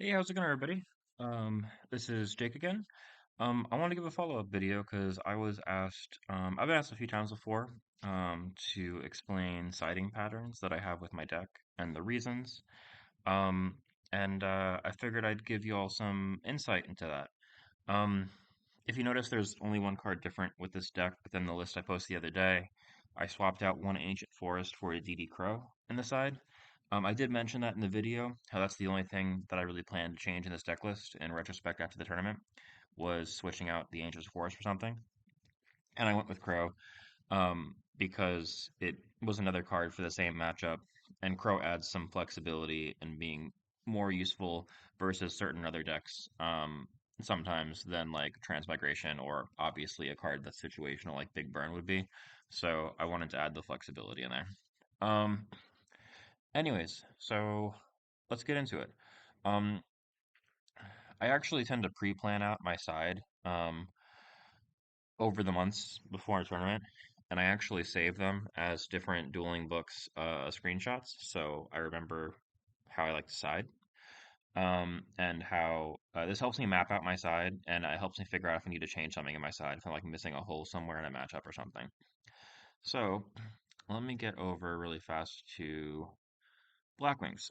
Hey, how's it going, everybody? This is Jake again. I want to give a follow-up video because I've been asked a few times before, to explain siding patterns that I have with my deck and the reasons. Um, and I figured I'd give you all some insight into that. Um, if you notice, there's only one card different with this deck within the list I posted the other day. I swapped out one Ancient Forest for a DD Crow in the side. I did mention that in the video, how that's the only thing that I really plan to change in this deck list in retrospect after the tournament, was switching out the Ancient Forest for something. And I went with Crow, because it was another card for the same matchup, and Crow adds some flexibility and being more useful versus certain other decks, sometimes than like Transmigration or obviously a card that's situational like Big Burn would be. So I wanted to add the flexibility in there. Um, Anyways, so let's get into it. Um, I actually tend to pre-plan out my side. Over the months before a tournament, and I actually save them as different dueling books screenshots, so I remember how I like to side. And how this helps me map out my side, and it helps me figure out if I need to change something in my side, if I'm like missing a hole somewhere in a matchup or something. So let me get over really fast to Blackwings.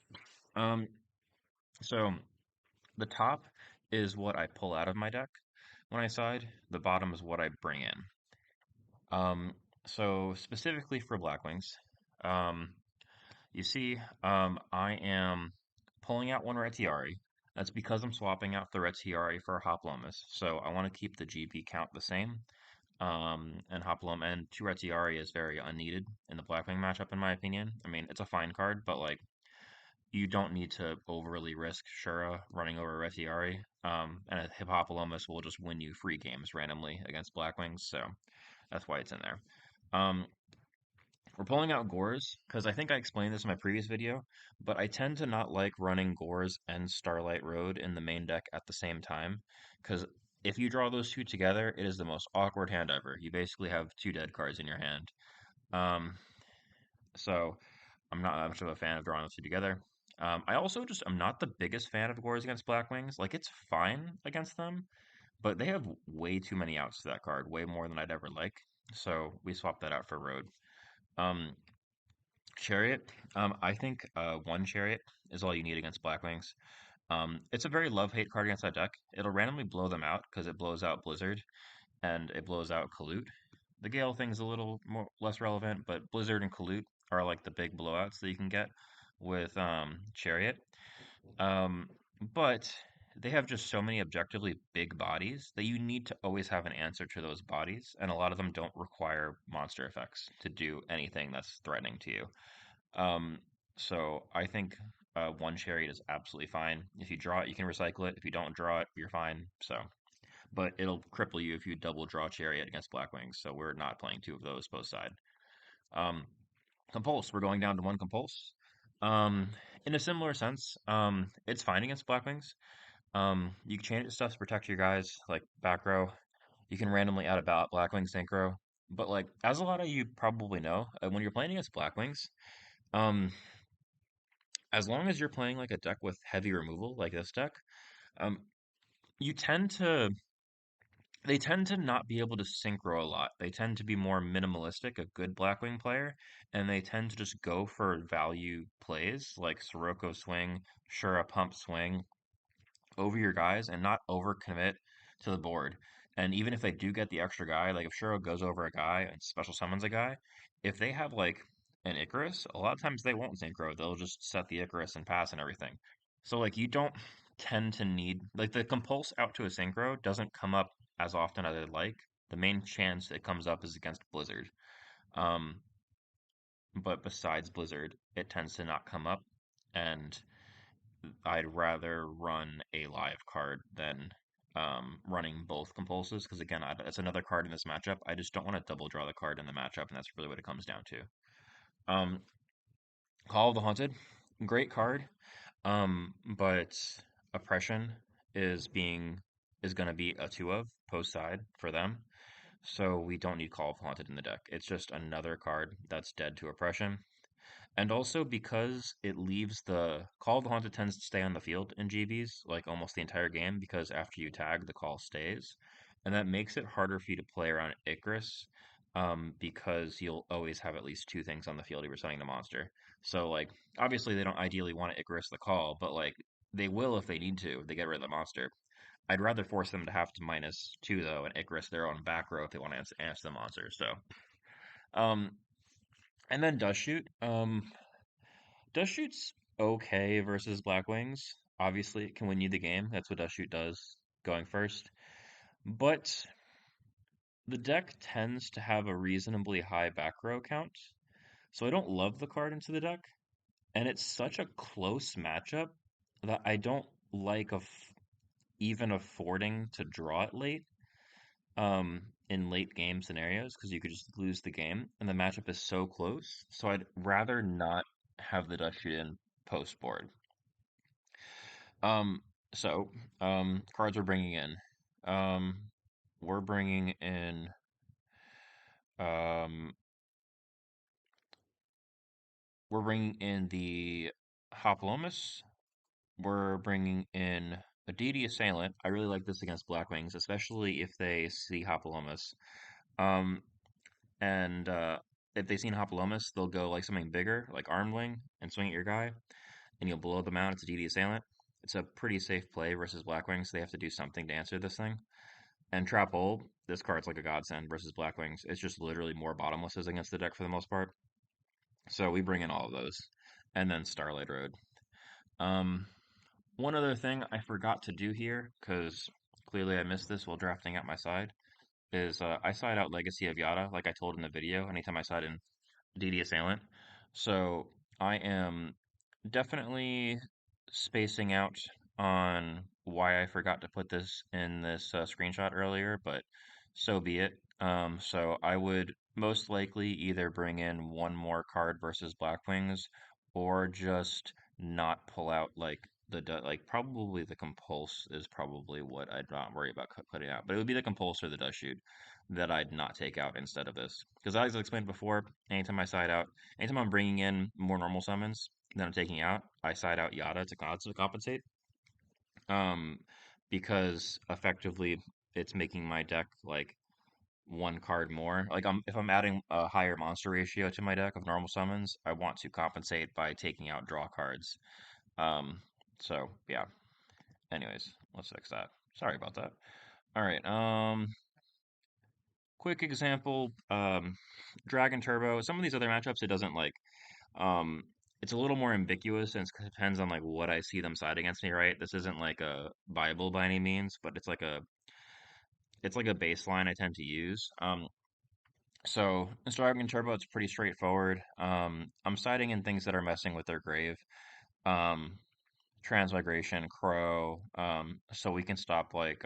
Um, so the top is what I pull out of my deck when I side. The bottom is what I bring in. Um, so specifically for Blackwings, um, you see, I am pulling out one Retiari. That's because I'm swapping out the Retiari for Hoplomus. So I want to keep the GB count the same. And Hoplum and two Retiari is very unneeded in the Blackwing matchup, in my opinion. I mean, it's a fine card, but like you don't need to overly risk Shura running over Retiari. And a Hippopotamus will just win you free games randomly against Blackwings, so that's why it's in there. Um, we're pulling out Gores because I think I explained this in my previous video, but I tend to not like running Gores and Starlight Road in the main deck at the same time because if you draw those two together, it is the most awkward hand ever. You basically have two dead cards in your hand. Um, so I'm not that much of a fan of drawing those two together. I also just am not the biggest fan of Gores against Blackwings. Like it's fine against them, but they have way too many outs to that card, way more than I'd ever like. So we swapped that out for Road. Um, Chariot. I think one Chariot is all you need against Blackwings. It's a very love-hate card against that deck. It'll randomly blow them out because it blows out Blizzard and it blows out Kalute. The Gale thing's a little more less relevant, but Blizzard and Kalute are like the big blowouts that you can get with Chariot. Um, but they have just so many objectively big bodies that you need to always have an answer to those bodies, and a lot of them don't require monster effects to do anything that's threatening to you. Um, so I think one chariot is absolutely fine. If you draw it, you can recycle it. If you don't draw it, you're fine. So, but it'll cripple you if you double draw chariot against Blackwings. So we're not playing two of those both side. Um, Compulse, we're going down to one Compulse. Um, in a similar sense, it's fine against Blackwings. You can change stuff to protect your guys, like back row. You can randomly add a Blackwing synchro. But like, as a lot of you probably know, when you're playing against Blackwings, um, as long as you're playing like a deck with heavy removal, like this deck, um, you tend to they tend to not be able to synchro a lot. They tend to be more minimalistic, a good Blackwing player, and they tend to just go for value plays like Sirocco swing, Shura pump swing over your guys and not overcommit to the board. And even if they do get the extra guy, like if Shura goes over a guy and special summons a guy, if they have like an Icarus, a lot of times they won't synchro. They'll just set the Icarus and pass and everything. So like you don't tend to need like the compulse out to a synchro doesn't come up as often as I'd like. The main chance it comes up is against Blizzard. Um, but besides Blizzard, it tends to not come up. And I'd rather run a live card than running both compulses because again, that's another card in this matchup. I just don't want to double draw the card in the matchup, and that's really what it comes down to. Um, Call of the Haunted, great card, but Oppression is going to be a two of post side for them, so we don't need Call of the Haunted in the deck. It's just another card that's dead to Oppression. And also because it leaves the Call of the Haunted tends to stay on the field in GBs like almost the entire game because after you tag, the call stays. And that makes it harder for you to play around Icarus because you'll always have at least two things on the field if you're sending the monster. So, like, obviously they don't ideally want to Icarus the call, but like, they will if they need to, if they get rid of the monster. I'd rather force them to have to minus two, though, and Icarus their own back row if they want to answer the monster. So, um, and then Dust Shoot. Dust Shoot's okay versus Blackwings. Obviously, it can win you the game. That's what Dust Shoot does going first. But the deck tends to have a reasonably high back row count. So I don't love the card into the deck. And it's such a close matchup that I don't like even affording to draw it late in late game scenarios because you could just lose the game. And the matchup is so close. So I'd rather not have the Dust Shoot in post board. Um, so, cards we're bringing in. Um, we're bringing in, um, we're bringing in the Hoplomus. We're bringing in a Deity Assailant. I really like this against Blackwings, especially if they see Hoplomus. Um, and if they see Hoplomus, they'll go like something bigger, like Armling, and swing at your guy, and you'll blow them out. It's a Deity Assailant. It's a pretty safe play versus Blackwings. So they have to do something to answer this thing. And Trap Hole, this card's like a godsend versus Blackwings. It's just literally more bottomlesses against the deck for the most part. So we bring in all of those. And then Starlight Road. Um, One other thing I forgot to do here, because clearly I missed this while drafting out my side, is I side out Legacy of Yada, like I told in the video, anytime I side in DD Assailant. So I am definitely spacing out on why I forgot to put this in this screenshot earlier, but so be it. So I would most likely either bring in one more card versus Blackwings, or just not pull out like like probably the Compulse is probably what I'd not worry about putting out, but it would be the Compulse or the Dust Shoot that I'd not take out instead of this. Because as I explained before, anytime I side out, anytime I'm bringing in more normal summons than I'm taking out, I side out Yada to compensate. Um, because effectively it's making my deck like one card more. Like if I'm adding a higher monster ratio to my deck of normal summons, I want to compensate by taking out draw cards. Um, so yeah. Anyways, let's fix that. Sorry about that. All right. Quick example. Dragon Turbo. Some of these other matchups, it doesn't like. Um, it's a little more ambiguous and it depends on like what I see them side against me, right? This isn't like a Bible by any means, but it's like a baseline I tend to use. So in Dragon Turbo, it's pretty straightforward. I'm siding in things that are messing with their grave. Um, Transmigration, Crow, so we can stop like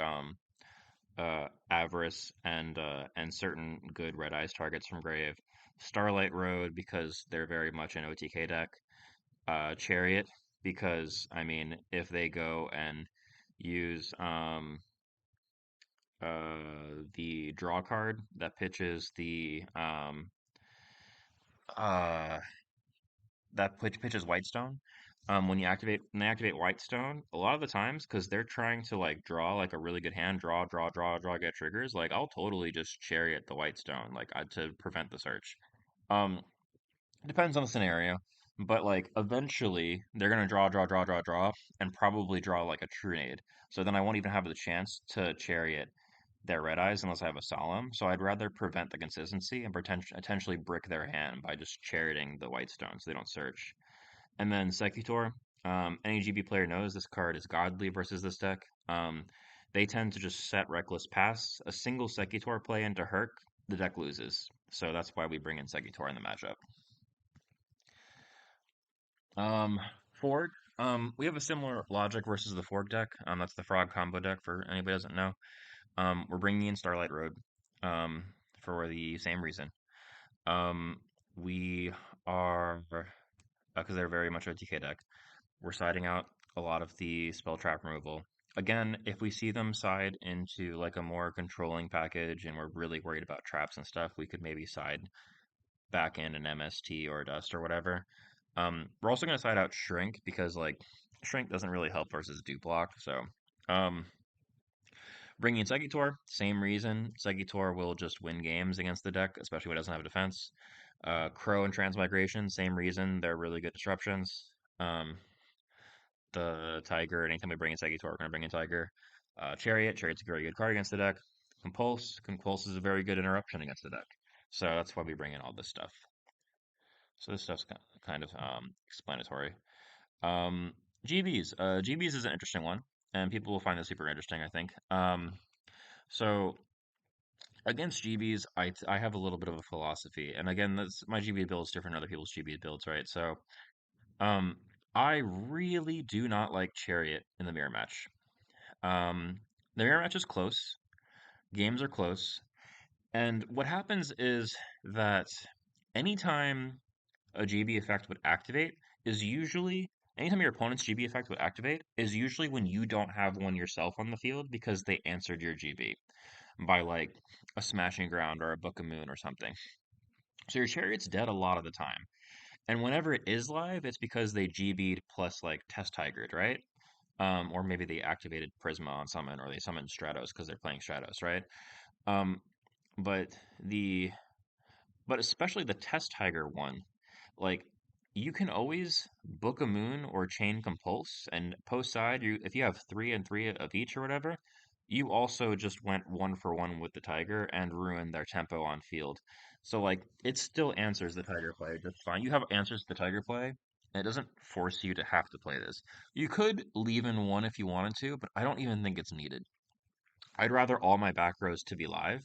Avarice and certain good Red Eyes targets from grave. Starlight Road because they're very much an OTK deck. Chariot because I mean if they go and use the draw card that pitches the uh pitches Whitestone. When they activate Whitestone, a lot of the times because they're trying to like draw like a really good hand, draw, get triggers. Like I'll totally just chariot the Whitestone to prevent the search. Um, Depends on the scenario, but like eventually they're gonna draw, and probably draw like a Trunade. So then I won't even have the chance to chariot their red eyes unless I have a solemn. So I'd rather prevent the consistency and potentially brick their hand by just charioting the white stone so they don't search. And then Secutor, any GB player knows this card is godly versus this deck. They tend to just set Reckless Pass. A single Secutor play into Herc, the deck loses. So that's why we bring in Secutor in the matchup. Um, Ford, we have a similar logic versus the Fork deck. That's the Frog combo deck for anybody who doesn't know. We're bringing in Starlight Road, um, for the same reason. Um, we are, because they're very much a TK deck, we're siding out a lot of the spell trap removal. Again, if we see them side into like a more controlling package and we're really worried about traps and stuff, we could maybe side back in an MST or a Dust or whatever. We're also gonna side out Shrink because like Shrink doesn't really help versus Dupe Block. So, um, bringing in Segitor, same reason. Segitor will just win games against the deck, especially when it doesn't have a defense. Crow and Transmigration, same reason. They're really good disruptions. Um, the Tiger, anytime we bring in Segitor, we're gonna bring in Tiger. Chariot's a very good card against the deck. Compulse is a very good interruption against the deck. So that's why we bring in all this stuff. So this stuff's kind of explanatory. Um, GBs is an interesting one, and people will find this super interesting, I think. So against GBs, I have a little bit of a philosophy, and again, my GB build is different than other people's GB builds, right? So, um, I really do not like Chariot in the mirror match. The mirror match is close, games are close, and what happens is that anytime a GB effect would activate is usually anytime your opponent's GB effect would activate is usually when you don't have one yourself on the field because they answered your GB by like a smashing ground or a book of moon or something. So your chariot's dead a lot of the time. And whenever it is live, it's because they GB'd plus like test tigered, right? Or maybe they activated Prisma on summon or they summoned Stratos because they're playing Stratos, right? Um, but the but especially the test tiger one, like you can always book a moon or chain compulse and post side you if you have three and three of each or whatever, you also just went one for one with the tiger and ruined their tempo on field. So like it still answers the tiger play just fine. You have answers to the tiger play. And it doesn't force you to have to play this. You could leave in one if you wanted to, but I don't even think it's needed. I'd rather all my back rows to be live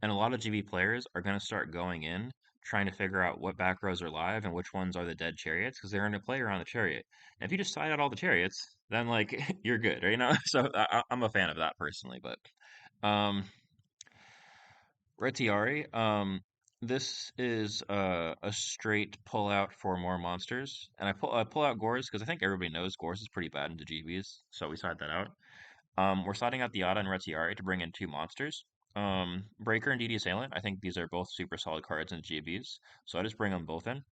and a lot of GB players are going to start going in trying to figure out what back rows are live and which ones are the dead chariots because they're going to play around the chariot. And if you just side out all the chariots, then like you're good, right? You know, so I'm a fan of that personally. But um, Retiari, this is a straight pull out for more monsters, and I pull out Gores because I think everybody knows Gores is pretty bad into GBs, so we side that out. We're sliding out the Yada and Retiari to bring in two monsters. Breaker and DD Assailant, I think these are both super solid cards in GBs, so I just bring them both in.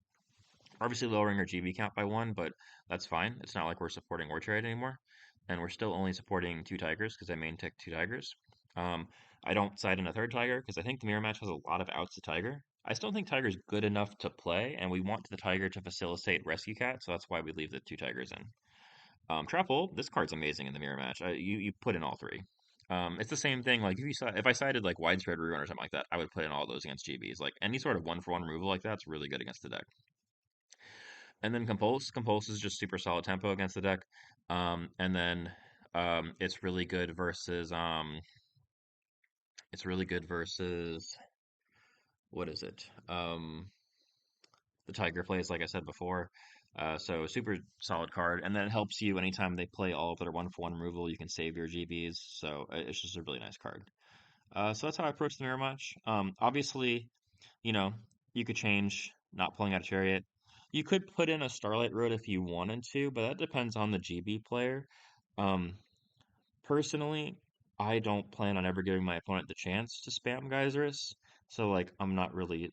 Obviously lowering our GB count by one, but that's fine. It's not like we're supporting Orchard anymore, and we're still only supporting two Tigers because I main tick two Tigers. Um, I don't side in a third Tiger because I think the mirror match has a lot of outs to Tiger. I still think Tiger's good enough to play, and we want the Tiger to facilitate Rescue Cat, so that's why we leave the two Tigers in. Trap Hole, this card's amazing in the mirror match. You put in all three. It's the same thing. Like if I sided like widespread ruin or something like that, I would put in all those against GBs. Like any sort of one for one removal like that's really good against the deck. And then Compulse is just super solid tempo against the deck. And then it's really good versus what is it? The Tiger plays, like I said before. So super solid card, and then it helps you anytime they play all of their one for one removal. You can save your GBs, so it's just a really nice card. So that's how I approach the mirror match. Obviously, you know, you could change not pulling out a chariot. You could put in a Starlight Road if you wanted to, but that depends on the GB player. Um, Personally, I don't plan on ever giving my opponent the chance to spam Geysers, so like I'm not really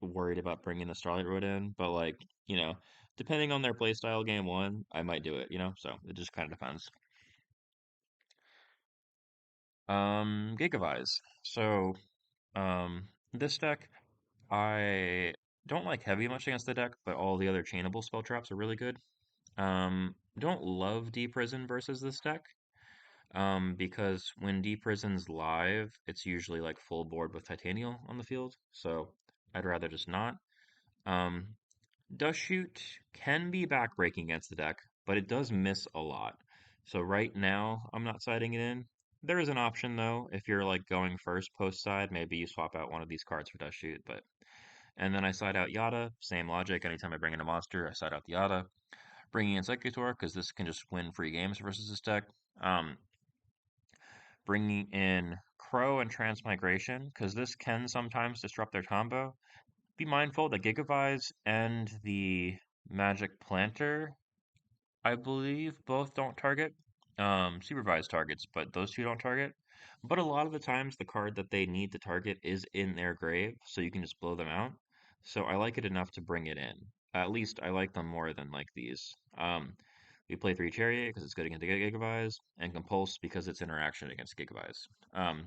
worried about bringing the Starlight Road in, but like, you know, depending on their playstyle game one, I might do it, so it just kind of depends. Gigavise. So, this deck, I don't like heavy much against the deck, but all the other chainable spell traps are really good. Don't love Deep Prison versus this deck, because when Deep Prison's live, it's usually like full board with Titanial on the field, so I'd rather just not. Um, Dust Shoot can be backbreaking against the deck, but it does miss a lot. So right now, I'm not siding it in. There is an option though, if you're like going first post side, maybe you swap out one of these cards for Dust Shoot, but and then I side out Yada, same logic. Anytime I bring in a monster, I side out the Yada. Bringing in Executor, because this can just win free games versus this deck. Um, Bringing in Crow and Transmigration, because this can sometimes disrupt their combo. Be mindful that Gigavise and the Magic Planter, I believe, both don't target. Supervised targets, but those two don't target. But a lot of the times, the card that they need to target is in their grave, so you can just blow them out. So I like it enough to bring it in. At least I like them more than like these. We play three Chariot because it's good against Gigavise, and Compulse because it's interaction against Gigavise. Um,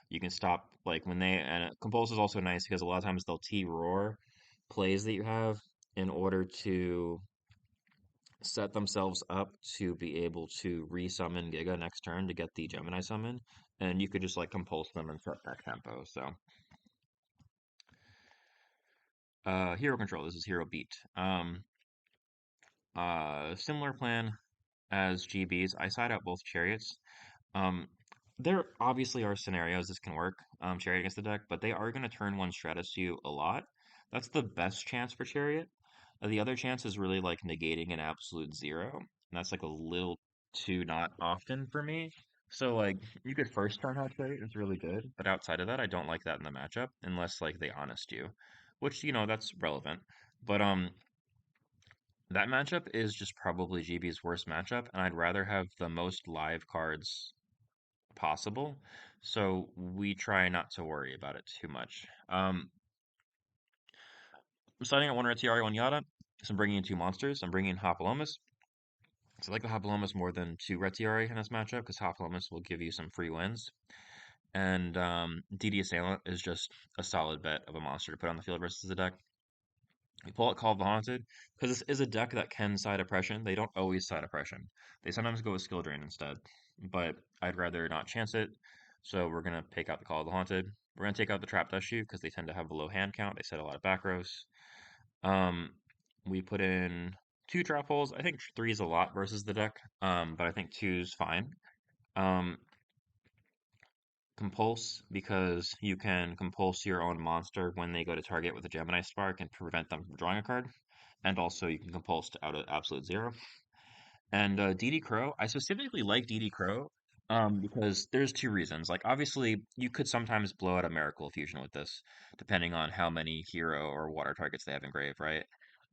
you can stop like when they and Compulse is also nice because a lot of times they'll T roar plays that you have in order to set themselves up to be able to resummon Giga next turn to get the Gemini summon, and you could just like compulse them and set back tempo. So, hero control. This is hero beat. Similar plan as GBs. I side out both chariots. Um, there obviously are scenarios this can work, Chariot against the deck, but they are going to turn one Stratus to you a lot. That's the best chance for Chariot. The other chance is really like negating an absolute zero, and that's like a little too not often for me. So like you could first turn out Chariot, it's really good, but outside of that, I don't like that in the matchup unless like they honest you, which that's relevant. But that matchup is just probably GB's worst matchup, and I'd rather have the most live cards possible. So we try not to worry about it too much. I'm starting at one Retiari, one Yada. So I'm bringing in two monsters. I'm bringing in Hopalomus. So I like the Hopalomus more than two Retiari in this matchup because Hopalomus will give you some free wins. And DD Assailant is just a solid bet of a monster to put on the field versus the deck. We pull out Call of the Haunted because this is a deck that can side oppression. They don't always side oppression. They sometimes go with skill drain instead. But I'd rather not chance it. So we're gonna take out the Call of the Haunted. We're gonna take out the Trap Dust Shoe because they tend to have a low hand count. They set a lot of back rows. Um, we put in two trap holes. I think three is a lot versus the deck. But I think two's fine. Um, Compulse because you can compulse your own monster when they go to target with a Gemini Spark and prevent them from drawing a card. And also you can compulse to out of absolute zero. And DD Crow, I specifically like DD Crow because there's two reasons. Like obviously you could sometimes blow out a Miracle Fusion with this, depending on how many hero or water targets they have engraved, right?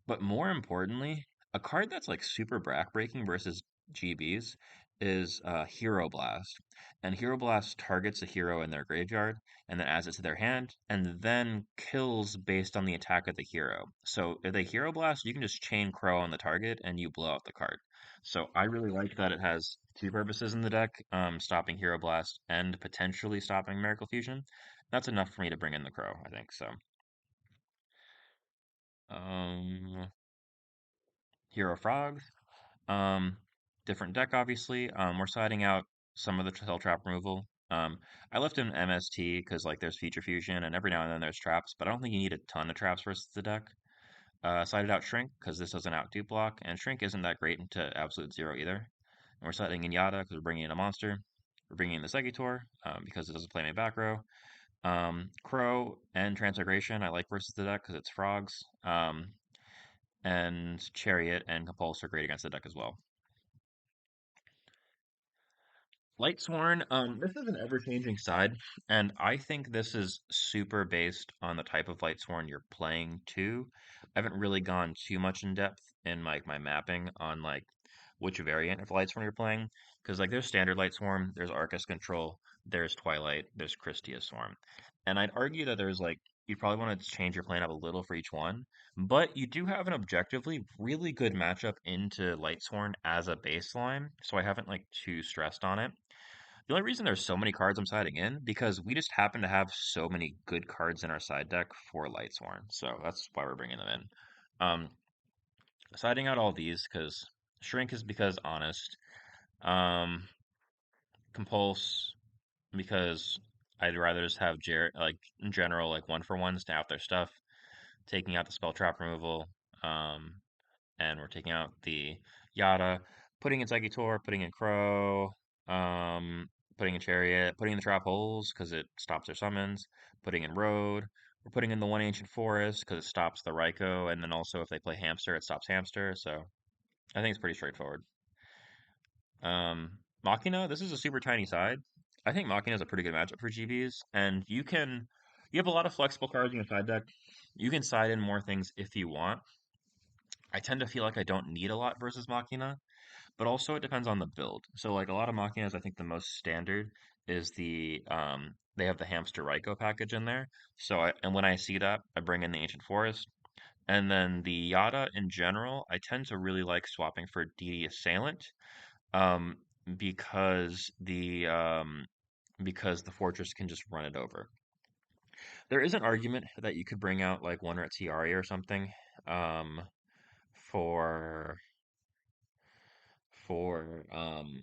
But more importantly, a card that's like super backbreaking versus GBs is Hero Blast. And Hero Blast targets a hero in their graveyard and then adds it to their hand and then kills based on the attack of the hero. So if they Hero Blast, you can just chain Crow on the target and you blow out the card. So I really like that it has two purposes in the deck, stopping Hero Blast and potentially stopping Miracle Fusion. That's enough for me to bring in the Crow, I think. So, um, Hero Frog. Um, Different deck, obviously. We're siding out some of the Tail Trap removal. I left in MST because like there's Feature Fusion and every now and then there's traps, but I don't think you need a ton of traps versus the deck. Sided out Shrink because this doesn't out dupe block, and Shrink isn't that great into Absolute Zero either. And we're siding in Yada because we're bringing in a monster. We're bringing in the Segitor because it doesn't play my back row. Crow and Transmigration I like versus the deck because it's frogs. And Chariot and Compulse are great against the deck as well. Lightsworn, this is an ever-changing side, and I think this is super based on the type of Lightsworn you're playing too. I haven't really gone too much in depth in like my mapping on like which variant of Lightsworn you're playing, because like there's standard Lightsworn, there's Arcus Control, there's Twilight, there's Christia Swarm, and I'd argue that there's like you probably want to change your plan up a little for each one, but you do have an objectively really good matchup into Lightsworn as a baseline, so I haven't like too stressed on it. The only reason there's so many cards I'm siding in because we just happen to have so many good cards in our side deck for Lightsworn, so that's why we're bringing them in. Siding out all these because Shrink is because honest. Um, Compulse because I'd rather just have like in general like one for ones to out their stuff, taking out the spell trap removal. Um, and we're taking out the Yada, putting in Zegitor, putting in Crow, um, putting in Chariot, putting in the Trap Holes because it stops their summons, putting in Road. We're putting in the one Ancient Forest because it stops the Raikou, and then also if they play Hamster, it stops Hamster. So I think it's pretty straightforward. Machina, this is a super tiny side. I think Machina is a pretty good matchup for GBs, and you have a lot of flexible cards in your side deck. You can side in more things if you want. I tend to feel like I don't need a lot versus Machina, but also it depends on the build. So like a lot of Machinas, I think the most standard is they have the Hamster Raikou package in there. And when I see that, I bring in the Ancient Forest. And then the Yada in general, I tend to really like swapping for DD Assailant, um, because the fortress can just run it over. There is an argument that you could bring out like one Retziari or something, um, for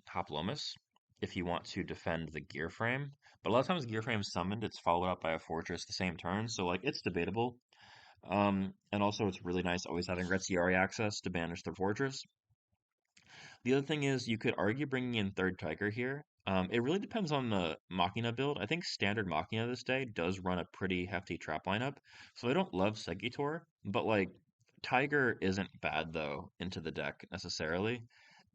Hoplomus if you want to defend the gear frame. But a lot of times gear frame summoned, it's followed up by a fortress the same turn, so like it's debatable. And also it's really nice always having Retziari access to banish the fortress. The other thing is you could argue bringing in third Tiger here. It really depends on the Machina build. I think standard Machina this day does run a pretty hefty trap lineup, so I don't love Segitor, but like Tiger isn't bad though into the deck necessarily.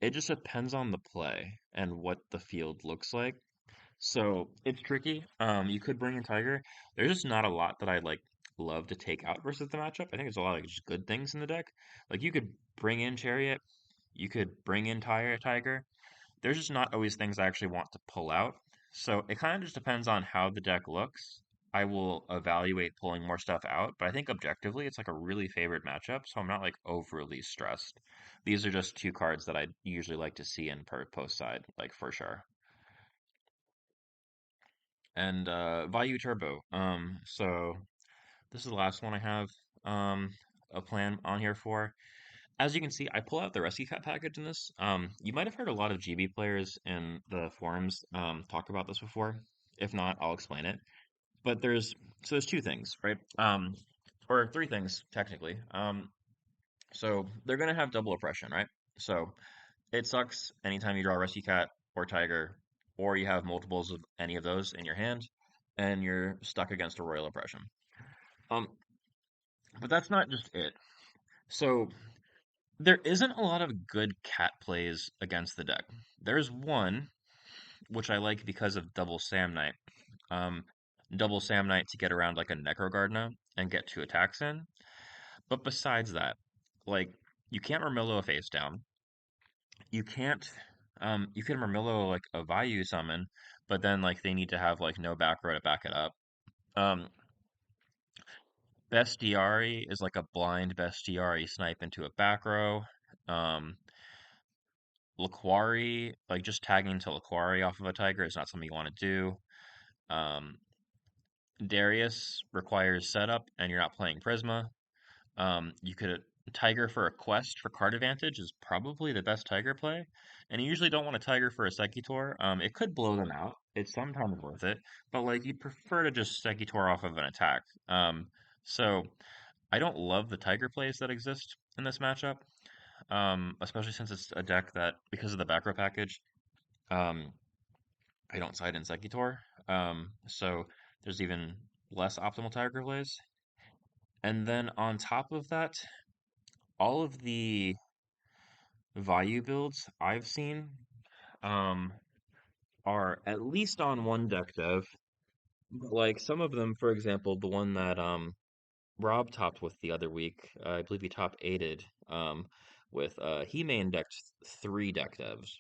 It just depends on the play and what the field looks like. So it's tricky. You could bring in Tiger. There's just not a lot that I like love to take out versus the matchup. I think there's a lot of just good things in the deck. Like you could bring in Chariot, you could bring in Tiger. There's just not always things I actually want to pull out. So it kind of just depends on how the deck looks. I will evaluate pulling more stuff out, but I think objectively it's like a really favored matchup, so I'm not like overly stressed. These are just two cards that I usually like to see in per post side, like for sure. And Vayu Turbo. So this is the last one I have a plan on here for. As you can see, I pull out the Rescue Cat package in this. You might have heard a lot of GB players in the forums talk about this before. If not, I'll explain it. But there's two things, right? Or three things technically. So they're gonna have double oppression, right? So it sucks anytime you draw a Rescue Cat or Tiger, or you have multiples of any of those in your hand, and you're stuck against a Royal Oppression. Um, but that's not just it. So there isn't a lot of good cat plays against the deck. There's one, which I like because of double Sam Knight. Um, double Sam Knight to get around like a Necro Gardener and get two attacks in. But besides that, like you can't Murmillo a face down. You can Murmillo like a Vayu summon, but then like they need to have like no back row to back it up. Um, Bestiari is like a blind Bestiari snipe into a back row. Um, Laquari, like just tagging to Laquari off of a Tiger is not something you want to do. Um, Darius requires setup, and you're not playing Prisma. You could Tiger for a quest for card advantage is probably the best Tiger play, and you usually don't want a Tiger for a Sekitor. It could blow them out. It's sometimes worth it, but like you'd prefer to just Sekitor off of an attack. So I don't love the Tiger plays that exist in this matchup, especially since it's a deck that, because of the back row package, um, I don't side in Sekitor. So there's even less optimal Tiger plays. And then on top of that, all of the Vayu builds I've seen um, are at least on one deck dev. Like some of them, for example, the one that Rob topped with the other week, I believe he top eighted with he main decked three deck devs.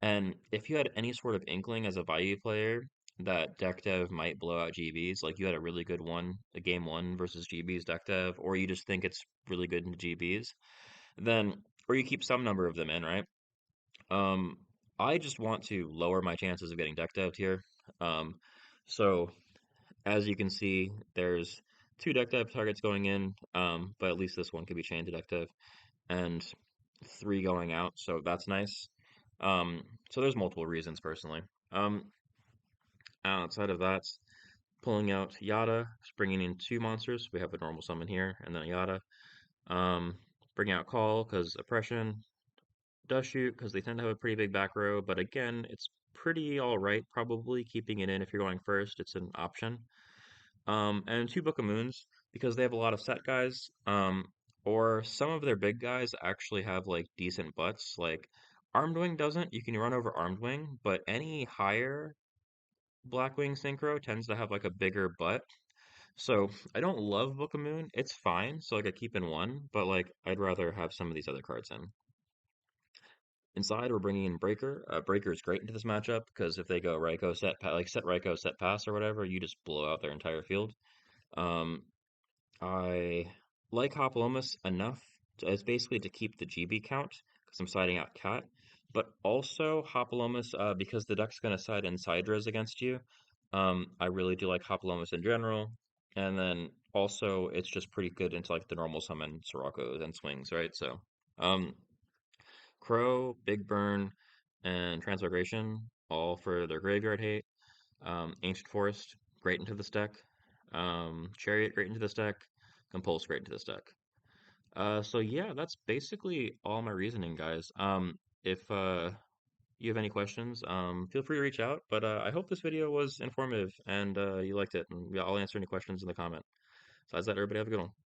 And if you had any sort of inkling as a Vayu player that deck dev might blow out GBs, like you had a really good one, a game one versus GBs deck dev, or you just think it's really good in GBs, then or you keep some number of them in, right? Um, I just want to lower my chances of getting deck dev'd here. Um, so as you can see, there's two deck dev targets going in, but at least this one could be chained to deck dev, and three going out, so that's nice. So there's multiple reasons personally. Um, Outside of that, pulling out Yada, bringing in two monsters. We have a normal summon here, and then a Yada. Um, bringing out Call because oppression, does shoot because they tend to have a pretty big back row, but again, it's pretty all right. Probably keeping it in if you're going first, it's an option. And two Book of Moons because they have a lot of set guys. Or some of their big guys actually have like decent butts. Like Armed Wing doesn't. You can run over Armed Wing, but any higher Blackwing synchro tends to have like a bigger butt. So I don't love Book of Moon. It's fine. So like I keep in one, but like I'd rather have some of these other cards in. Inside, we're bringing in Breaker. Breaker is great into this matchup because if they go Raikou like set Raikou set pass or whatever, you just blow out their entire field. Um, I like Hoplomus enough as basically to keep the GB count because I'm siding out Cat, but also Hoplomus because the deck's going to side in Sidras against you. I really do like Hoplomus in general, and then also it's just pretty good into like the normal summon Siroccos and swings, right? So, um, Crow, Big Burn, and Transmigration all for their graveyard hate. Ancient Forest, great into this deck. Chariot, great into this deck. Compulse, great into this deck. So yeah, that's basically all my reasoning, guys. If you have any questions, feel free to reach out. But I hope this video was informative and you liked it. And yeah, I'll answer any questions in the comment. Besides that, everybody have a good one.